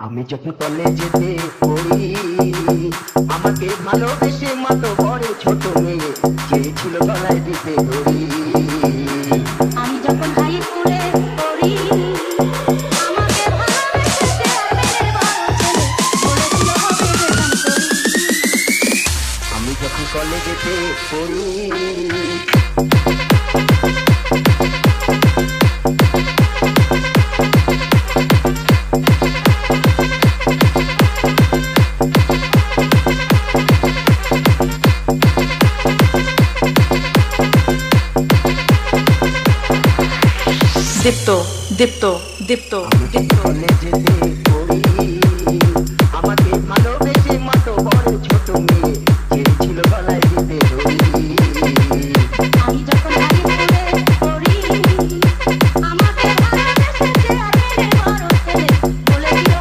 আমি যখন কলেজেতে পড়ি, আমাকে ভালোবেসে মতো বড় ছোট মেয়ে চেয়েছিল গলায় দিতে ধরি। আমি যখন হাই স্কুলে পড়ি, আমাকে ভালোবেসে চেয়ারম্যানের বড় ছেলে বলেছিল হবে বেতন করি। আমি যখন কলেজেতে পড়ি, দীপ্ত দীপ্ত দীপ্ত আমি যখন দীপ্ত কলেজেতে